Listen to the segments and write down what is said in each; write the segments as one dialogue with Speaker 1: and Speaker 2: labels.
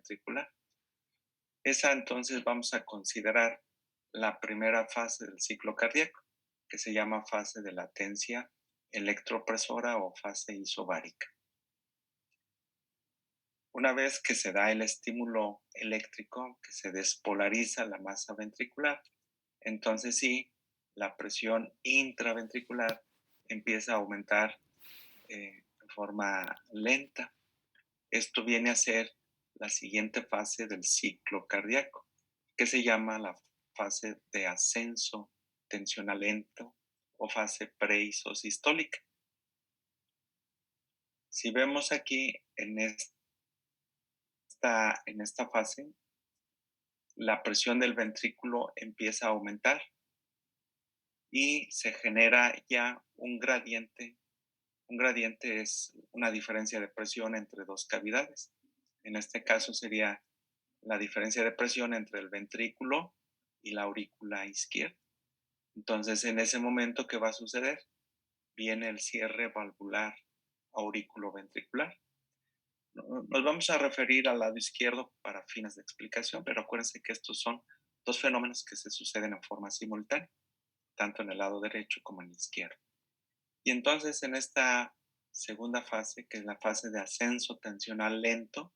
Speaker 1: intraventricular. Esa entonces vamos a considerar la primera fase del ciclo cardíaco, que se llama fase de latencia electropresora o fase isobárica. Una vez que se da el estímulo eléctrico, que se despolariza la masa ventricular, entonces sí, la presión intraventricular empieza a aumentar de forma lenta. Esto viene a ser la siguiente fase del ciclo cardíaco, que se llama la fase de ascenso tensional lento o fase preisosistólica. Si vemos aquí en esta fase, la presión del ventrículo empieza a aumentar y se genera ya un gradiente. Un gradiente es una diferencia de presión entre dos cavidades. En este caso sería la diferencia de presión entre el ventrículo y la aurícula izquierda. Entonces, en ese momento, ¿qué va a suceder? Viene el cierre valvular aurículo-ventricular. Nos vamos a referir al lado izquierdo para fines de explicación, pero acuérdense que estos son dos fenómenos que se suceden en forma simultánea, tanto en el lado derecho como en el izquierdo. Y entonces en esta segunda fase, que es la fase de ascenso tensional lento,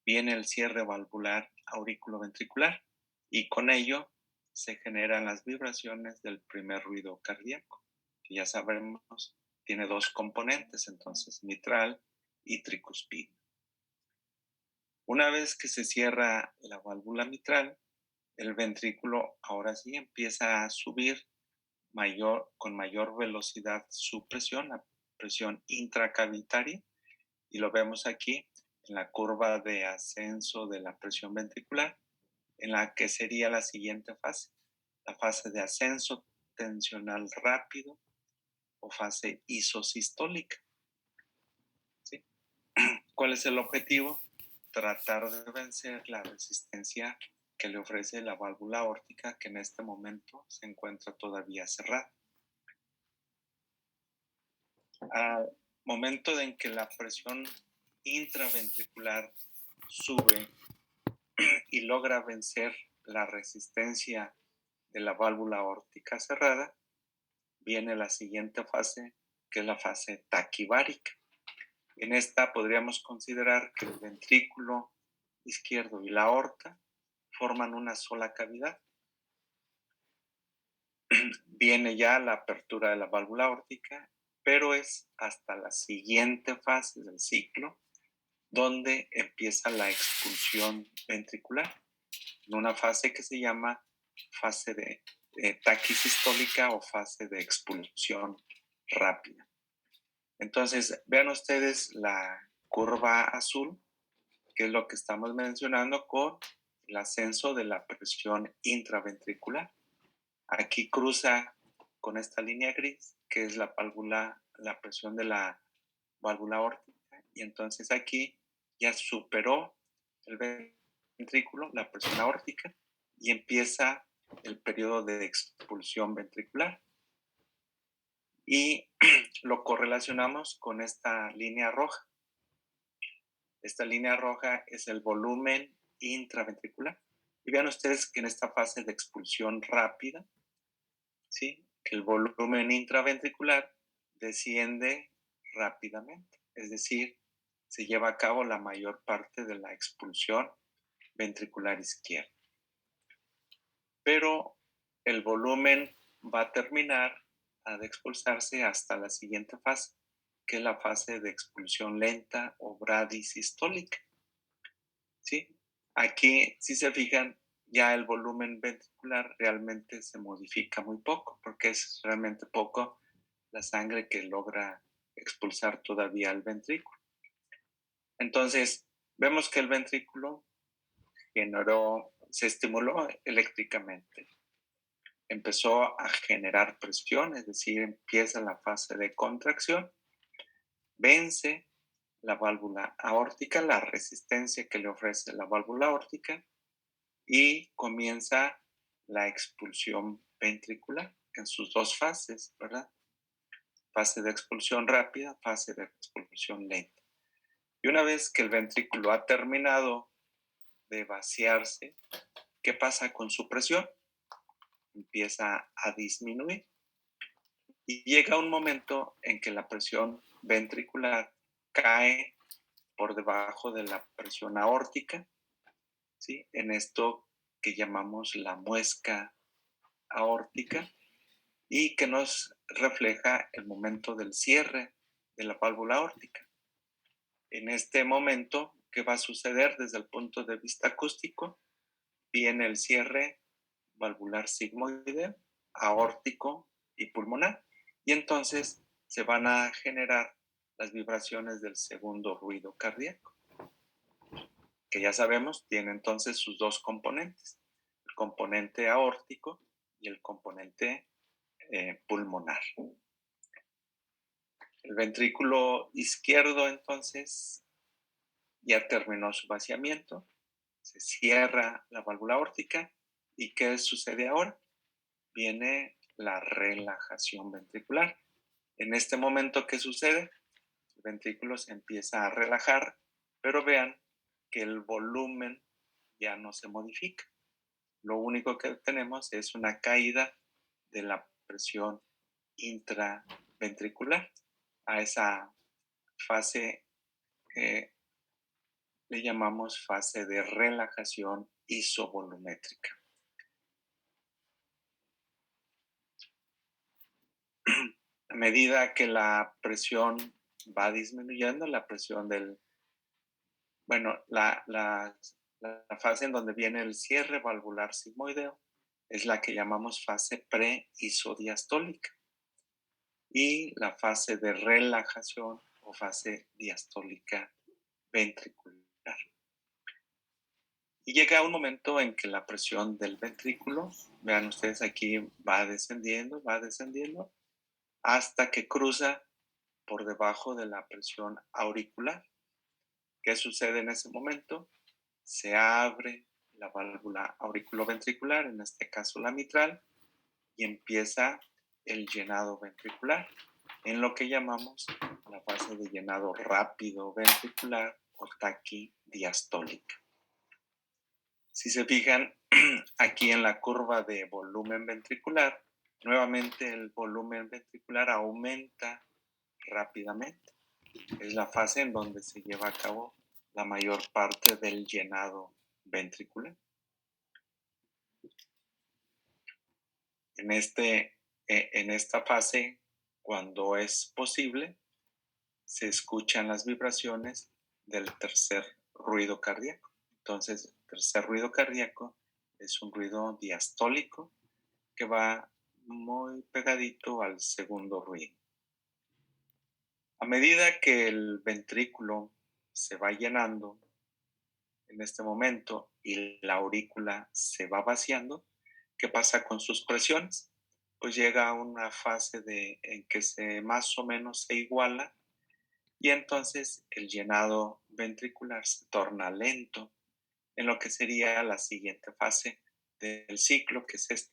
Speaker 1: viene el cierre valvular aurículo-ventricular y con ello se generan las vibraciones del primer ruido cardíaco, que ya sabemos tiene dos componentes, entonces mitral y tricuspide. Una vez que se cierra la válvula mitral, el ventrículo ahora sí empieza a subir con mayor velocidad su presión, la presión intracavitaria, y lo vemos aquí en la curva de ascenso de la presión ventricular, en la que sería la siguiente fase, la fase de ascenso tensional rápido o fase isosistólica. ¿Sí? ¿Cuál es el objetivo? Tratar de vencer la resistencia que le ofrece la válvula aórtica, que en este momento se encuentra todavía cerrada. Al momento en que la presión intraventricular sube y logra vencer la resistencia de la válvula aórtica cerrada, viene la siguiente fase, que es la fase taquibárica. En esta podríamos considerar que el ventrículo izquierdo y la aorta forman una sola cavidad. Viene ya la apertura de la válvula aórtica, pero es hasta la siguiente fase del ciclo donde empieza la expulsión ventricular, en una fase que se llama fase de taquisistólica o fase de expulsión rápida. Entonces, vean ustedes la curva azul, que es lo que estamos mencionando con el ascenso de la presión intraventricular. Aquí cruza con esta línea gris, que es la presión de la válvula aórtica, y entonces aquí ya superó el ventrículo, la presión aórtica, y empieza el periodo de expulsión ventricular. Y lo correlacionamos con esta línea roja. Esta línea roja es el volumen intraventricular. Y vean ustedes que en esta fase de expulsión rápida, ¿sí?, el volumen intraventricular desciende rápidamente, es decir, se lleva a cabo la mayor parte de la expulsión ventricular izquierda. Pero el volumen va a terminar de expulsarse hasta la siguiente fase, que es la fase de expulsión lenta o bradisistólica. ¿Sí? Aquí, si se fijan, ya el volumen ventricular realmente se modifica muy poco, porque es realmente poco la sangre que logra expulsar todavía al ventrículo. Entonces, vemos que el ventrículo se estimuló eléctricamente, empezó a generar presión, es decir, empieza la fase de contracción, vence la válvula aórtica, la resistencia que le ofrece la válvula aórtica, y comienza la expulsión ventricular en sus dos fases, ¿verdad? Fase de expulsión rápida, fase de expulsión lenta. Y una vez que el ventrículo ha terminado de vaciarse, ¿qué pasa con su presión? Empieza a disminuir. Y llega un momento en que la presión ventricular cae por debajo de la presión aórtica, ¿sí? En esto que llamamos la muesca aórtica y que nos refleja el momento del cierre de la válvula aórtica. En este momento, ¿qué va a suceder desde el punto de vista acústico? Viene el cierre valvular sigmoide, aórtico y pulmonar. Y entonces se van a generar las vibraciones del segundo ruido cardíaco, que ya sabemos tiene entonces sus dos componentes, el componente aórtico y el componente pulmonar. El ventrículo izquierdo entonces ya terminó su vaciamiento, se cierra la válvula aórtica y ¿qué sucede ahora? Viene la relajación ventricular. En este momento, ¿qué sucede? El ventrículo se empieza a relajar, pero vean que el volumen ya no se modifica. Lo único que tenemos es una caída de la presión intraventricular. A esa fase le llamamos fase de relajación isovolumétrica. A medida que la presión va disminuyendo, la presión la fase en donde viene el cierre valvular sigmoideo es la que llamamos fase pre-isodiastólica y la fase de relajación o fase diastólica ventricular. Y llega un momento en que la presión del ventrículo, vean ustedes aquí, va descendiendo, hasta que cruza por debajo de la presión auricular. ¿Qué sucede en ese momento? Se abre la válvula auriculoventricular, en este caso la mitral, y empieza el llenado ventricular, en lo que llamamos la fase de llenado rápido ventricular o taquidiastólica. Si se fijan, aquí en la curva de volumen ventricular, nuevamente el volumen ventricular aumenta rápidamente. Es la fase en donde se lleva a cabo la mayor parte del llenado ventricular. En esta fase, cuando es posible, se escuchan las vibraciones del tercer ruido cardíaco. Entonces, el tercer ruido cardíaco es un ruido diastólico que va muy pegadito al segundo ruido. A medida que el ventrículo se va llenando en este momento y la aurícula se va vaciando, ¿qué pasa con sus presiones? Pues llega a una fase en que más o menos se iguala y entonces el llenado ventricular se torna lento en lo que sería la siguiente fase del ciclo, que es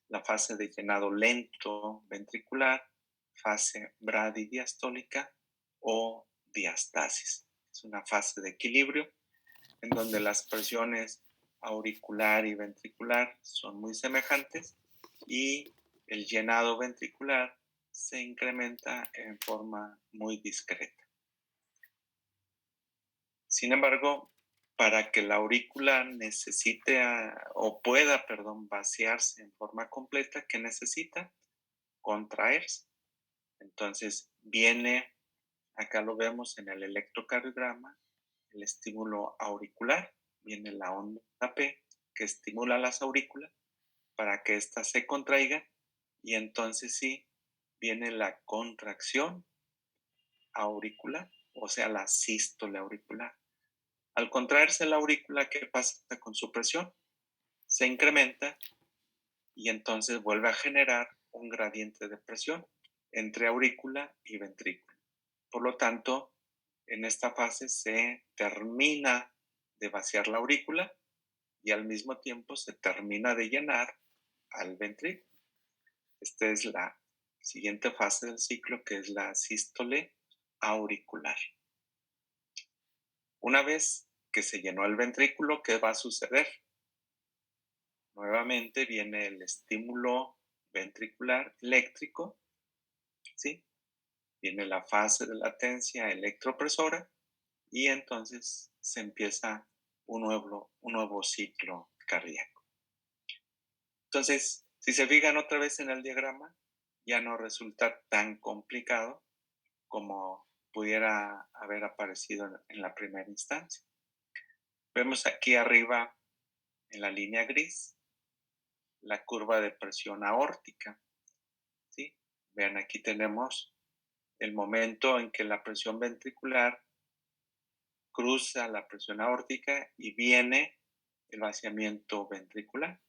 Speaker 1: la fase de llenado lento ventricular, fase bradidiastólica o diastasis. Es una fase de equilibrio en donde las presiones auricular y ventricular son muy semejantes y el llenado ventricular se incrementa en forma muy discreta. Sin embargo, para que la aurícula necesite o pueda, vaciarse en forma completa, ¿qué necesita? Contraerse. Entonces viene, acá lo vemos en el electrocardiograma, el estímulo auricular, viene la onda P que estimula las aurículas para que ésta se contraiga y entonces sí viene la contracción auricular, o sea, la sístole auricular. Al contraerse la aurícula, ¿qué pasa con su presión? Se incrementa y entonces vuelve a generar un gradiente de presión entre aurícula y ventrículo. Por lo tanto, en esta fase se termina de vaciar la aurícula y al mismo tiempo se termina de llenar al ventrículo. Esta es la siguiente fase del ciclo, que es la sístole auricular. Una vez que se llenó el ventrículo, ¿qué va a suceder? Nuevamente viene el estímulo ventricular eléctrico, ¿sí? Viene la fase de latencia electropresora y entonces se empieza un nuevo ciclo cardíaco. Entonces, si se fijan otra vez en el diagrama, ya no resulta tan complicado como pudiera haber aparecido en la primera instancia. Vemos aquí arriba en la línea gris la curva de presión aórtica, ¿sí? Vean, aquí tenemos el momento en que la presión ventricular cruza la presión aórtica y viene el vaciamiento ventricular.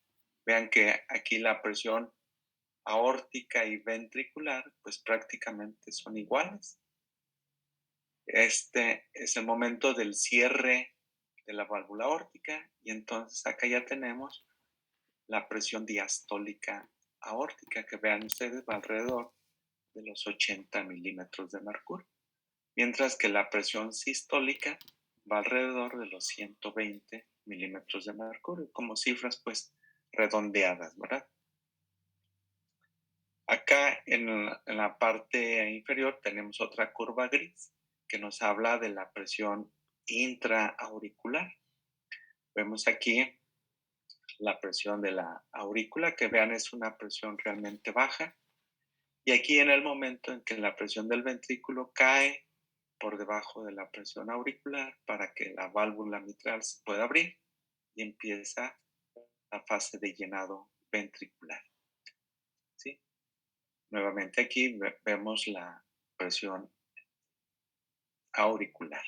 Speaker 1: Vean que aquí la presión aórtica y ventricular pues prácticamente son iguales. Este es el momento del cierre de la válvula aórtica y entonces acá ya tenemos la presión diastólica aórtica, que vean ustedes va alrededor de los 80 milímetros de mercurio, mientras que la presión sistólica va alrededor de los 120 milímetros de mercurio, como cifras pues redondeadas, ¿verdad? Acá en la parte inferior tenemos otra curva gris que nos habla de la presión intraauricular. Vemos aquí la presión de la aurícula, que vean es una presión realmente baja. Y aquí en el momento en que la presión del ventrículo cae por debajo de la presión auricular para que la válvula mitral se pueda abrir y empieza la fase de llenado ventricular. ¿Sí? Nuevamente aquí vemos la presión auricular.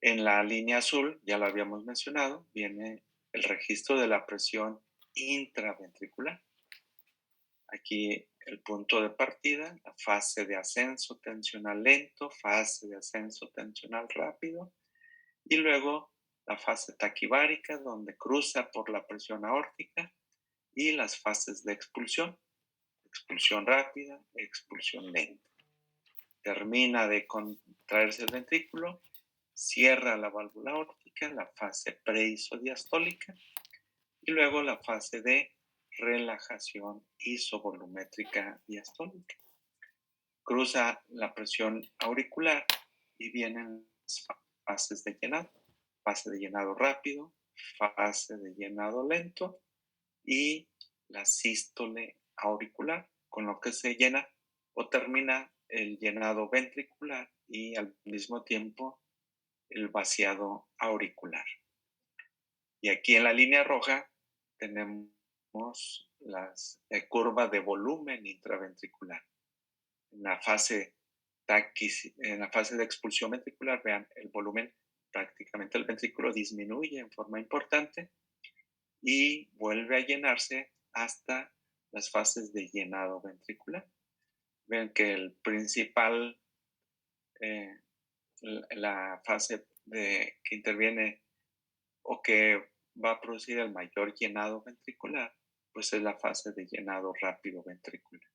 Speaker 1: En la línea azul, ya lo habíamos mencionado, viene el registro de la presión intraventricular. Aquí el punto de partida, la fase de ascenso tensional lento, fase de ascenso tensional rápido, y luego la fase taquibárica, donde cruza por la presión aórtica, y las fases de expulsión rápida, expulsión lenta. Termina de contraerse el ventrículo, cierra la válvula aórtica, la fase preisodiastólica, y luego la fase de relajación isovolumétrica diastólica. Cruza la presión auricular y vienen las fases de llenado. Fase de llenado rápido, fase de llenado lento y la sístole auricular, con lo que se llena o termina el llenado ventricular y al mismo tiempo el vaciado auricular. Y aquí en la línea roja tenemos las curvas de volumen intraventricular. En la fase de expulsión ventricular, vean, el volumen prácticamente el ventrículo disminuye en forma importante y vuelve a llenarse hasta las fases de llenado ventricular. Ven que el principal, la fase que interviene o que va a producir el mayor llenado ventricular, pues es la fase de llenado rápido ventricular.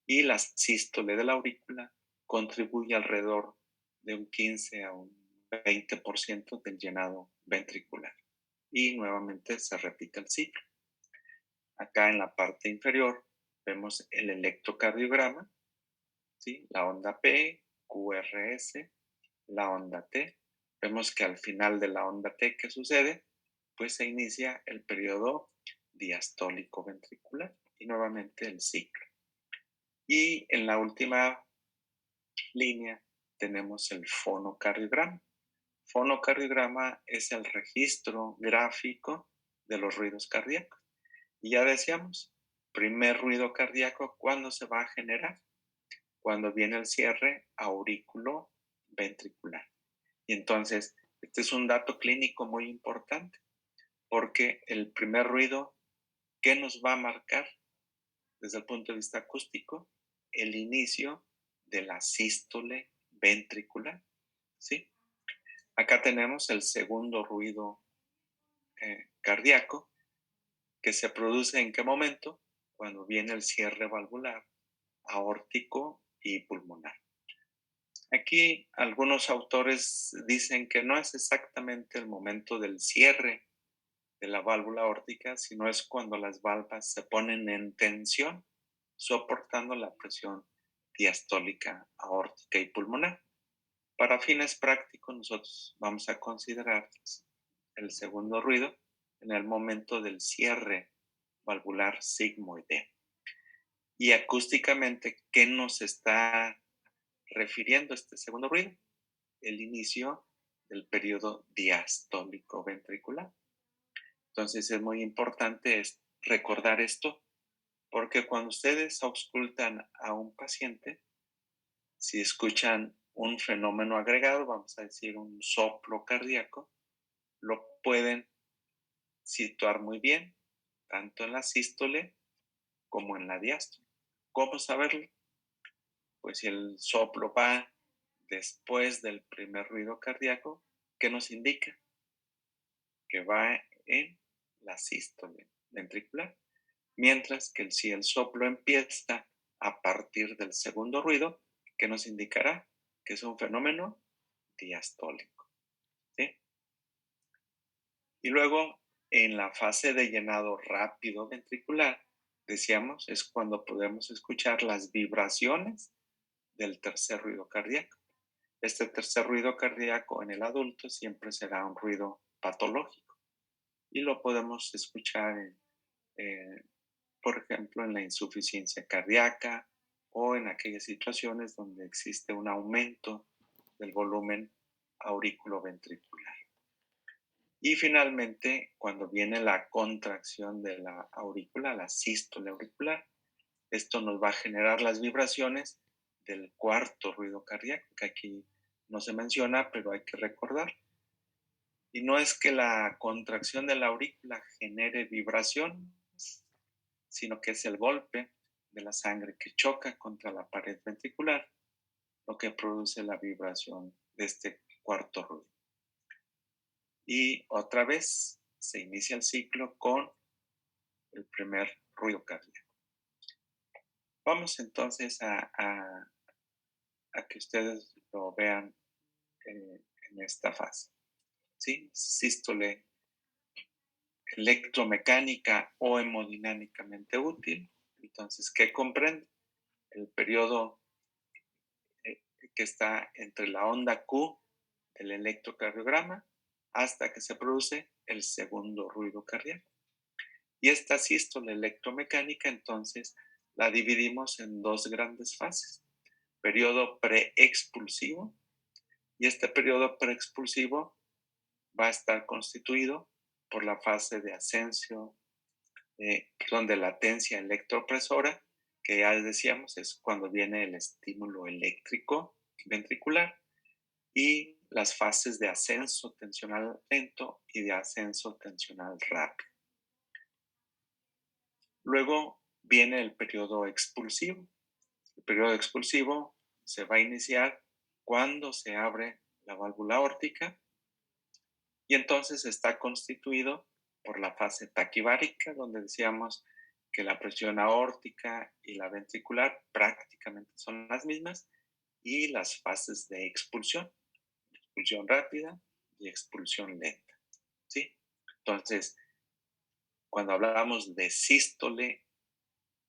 Speaker 1: Y la sístole de la aurícula contribuye alrededor de un 15 a un 20% del llenado ventricular. Y nuevamente se repite el ciclo. Acá en la parte inferior vemos el electrocardiograma, ¿sí? La onda P, QRS, la onda T. Vemos que al final de la onda T, ¿qué sucede? Pues se inicia el periodo diastólico ventricular y nuevamente el ciclo. Y en la última línea tenemos el fonocardiograma. Fonocardiograma es el registro gráfico de los ruidos cardíacos. Y ya decíamos, primer ruido cardíaco, ¿cuándo se va a generar? Cuando viene el cierre aurículo ventricular. Y entonces, este es un dato clínico muy importante, porque el primer ruido, ¿qué nos va a marcar desde el punto de vista acústico? El inicio de la sístole ventricular, ¿sí? Acá tenemos el segundo ruido cardíaco, que se produce ¿en qué momento? Cuando viene el cierre valvular, aórtico y pulmonar. Aquí algunos autores dicen que no es exactamente el momento del cierre de la válvula aórtica, sino es cuando las valvas se ponen en tensión, soportando la presión diastólica, aórtica y pulmonar. Para fines prácticos, nosotros vamos a considerar el segundo ruido en el momento del cierre valvular sigmoide. Y acústicamente, ¿qué nos está refiriendo este segundo ruido? El inicio del periodo diastólico ventricular. Entonces es muy importante recordar esto, porque cuando ustedes auscultan a un paciente, si escuchan un fenómeno agregado, vamos a decir un soplo cardíaco, lo pueden situar muy bien, tanto en la sístole como en la diástole. ¿Cómo saberlo? Pues si el soplo va después del primer ruido cardíaco, ¿qué nos indica? Que va en la sístole ventricular. Mientras que si el soplo empieza a partir del segundo ruido, ¿qué nos indicará? Que es un fenómeno diastólico. ¿Sí? Y luego, en la fase de llenado rápido ventricular, decíamos, es cuando podemos escuchar las vibraciones del tercer ruido cardíaco. Este tercer ruido cardíaco en el adulto siempre será un ruido patológico y lo podemos escuchar, por ejemplo, en la insuficiencia cardíaca o en aquellas situaciones donde existe un aumento del volumen aurículo-ventricular. Y finalmente, cuando viene la contracción de la aurícula, la sístole auricular, esto nos va a generar las vibraciones del cuarto ruido cardíaco, que aquí no se menciona, pero hay que recordar. Y no es que la contracción de la aurícula genere vibración, sino que es el golpe de la sangre que choca contra la pared ventricular lo que produce la vibración de este cuarto ruido. Y otra vez se inicia el ciclo con el primer ruido cardíaco. Vamos entonces a que ustedes lo vean en esta fase. ¿Sí? Sístole electromecánica o hemodinámicamente útil. Entonces, ¿qué comprende? El periodo que está entre la onda Q del electrocardiograma hasta que se produce el segundo ruido cardíaco. Y esta sístole electromecánica, entonces, la dividimos en dos grandes fases. Periodo preexpulsivo, y este periodo preexpulsivo va a estar constituido por la fase de ascenso, de latencia electropresora, que ya decíamos es cuando viene el estímulo eléctrico ventricular, y las fases de ascenso tensional lento y de ascenso tensional rápido. Luego viene el periodo expulsivo. El periodo expulsivo se va a iniciar cuando se abre la válvula aórtica y entonces está constituido por la fase taquibárica, donde decíamos que la presión aórtica y la ventricular prácticamente son las mismas, y las fases de expulsión rápida y expulsión lenta. ¿Sí? Entonces, cuando hablamos de sístole,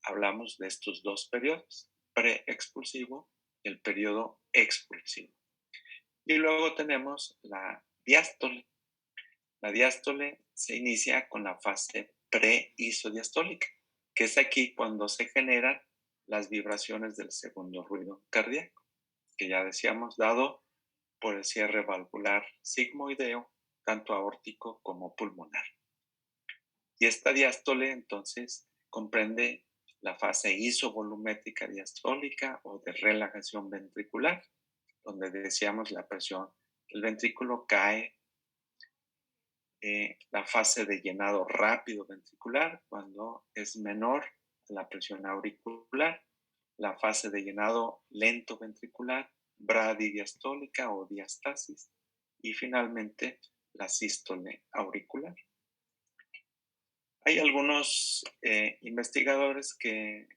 Speaker 1: hablamos de estos dos periodos, preexpulsivo y el periodo expulsivo. Y luego tenemos la diástole. La diástole se inicia con la fase pre-isodiastólica, que es aquí cuando se generan las vibraciones del segundo ruido cardíaco, que ya decíamos, dado por el cierre valvular sigmoideo, tanto aórtico como pulmonar. Y esta diástole, entonces, comprende la fase isovolumétrica diastólica o de relajación ventricular, donde decíamos la presión del ventrículo cae, la fase de llenado rápido ventricular, cuando es menor a la presión auricular, la fase de llenado lento ventricular, bradidiastólica o diastasis, y finalmente la sístole auricular. Hay algunos investigadores que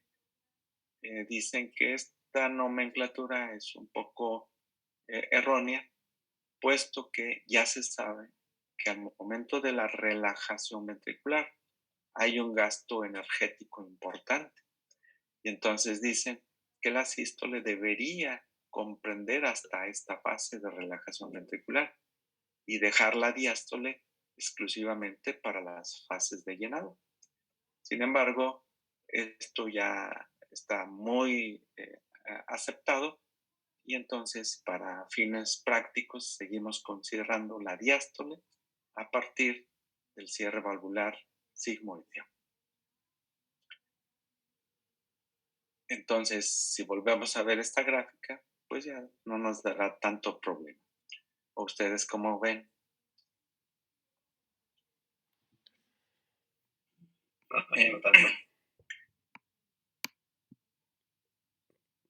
Speaker 1: dicen que esta nomenclatura es un poco errónea, puesto que ya se sabe que al momento de la relajación ventricular hay un gasto energético importante. Y entonces dicen que la sístole debería comprender hasta esta fase de relajación ventricular y dejar la diástole exclusivamente para las fases de llenado. Sin embargo, esto ya está muy aceptado y entonces para fines prácticos seguimos considerando la diástole a partir del cierre valvular sigmoideo. Entonces, si volvemos a ver esta gráfica, pues ya no nos dará tanto problema. ¿O ustedes cómo ven?
Speaker 2: No tanto.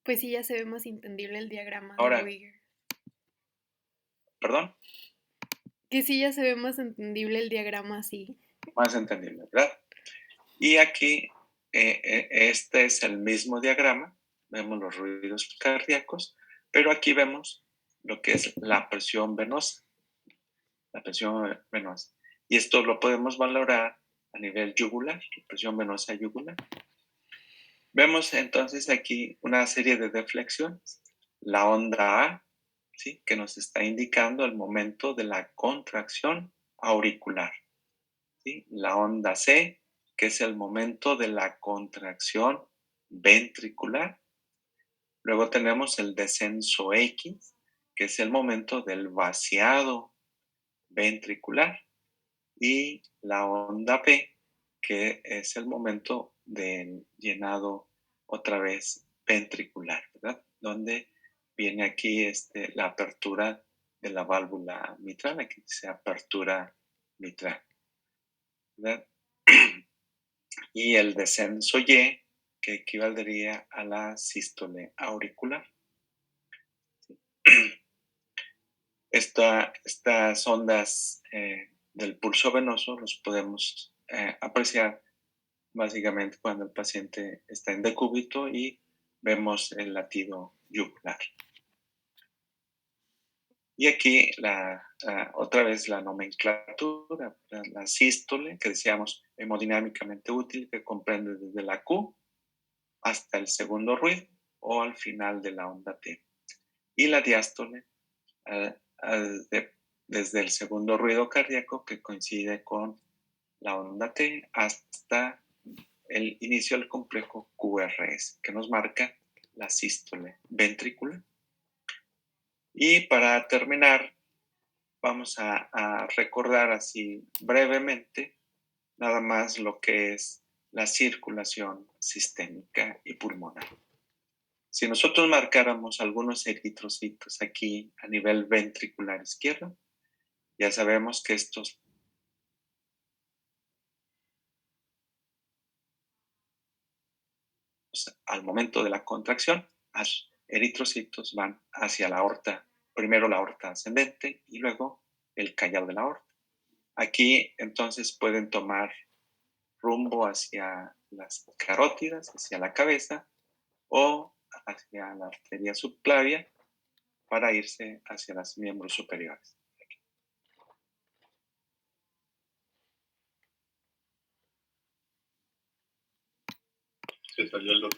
Speaker 3: Pues sí, ya se ve más entendible el diagrama de
Speaker 1: Ahora,
Speaker 3: Weiger.
Speaker 1: perdón,
Speaker 3: Que sí, ya se ve más entendible el diagrama así.
Speaker 1: más entendible, ¿verdad? Y aquí, este es el mismo diagrama, vemos los ruidos cardíacos, pero aquí vemos lo que es la presión venosa, la presión venosa. Y esto lo podemos valorar a nivel yugular, la presión venosa yugular. Vemos entonces aquí una serie de deflexiones. La onda A, ¿sí?, que nos está indicando el momento de la contracción auricular. ¿Sí? La onda C, que es el momento de la contracción ventricular. Luego tenemos el descenso X, que es el momento del vaciado ventricular. Y la onda P, que es el momento del llenado otra vez ventricular, ¿verdad? Donde viene aquí la apertura de la válvula mitral, aquí dice apertura mitral, ¿verdad? Y el descenso Y, que equivaldría a la sístole auricular. Estas ondas del pulso venoso los podemos apreciar básicamente cuando el paciente está en decúbito y vemos el latido yugular. Y aquí otra vez la nomenclatura, la sístole, que decíamos hemodinámicamente útil, que comprende desde la Q hasta el segundo ruido o al final de la onda T. Y la diástole desde el segundo ruido cardíaco, que coincide con la onda T, hasta el inicio del complejo QRS, que nos marca la sístole ventricular. Y para terminar, vamos a recordar así brevemente nada más lo que es la circulación sistémica y pulmonar. Si nosotros marcáramos algunos eritrocitos aquí a nivel ventricular izquierdo, ya sabemos que estos al momento de la contracción, los eritrocitos van hacia la aorta, primero la aorta ascendente y luego el callado de la aorta. Aquí entonces pueden tomar rumbo hacia las carótidas, hacia la cabeza o hacia la arteria subclavia para irse hacia los miembros superiores.
Speaker 2: Se salió el doctor.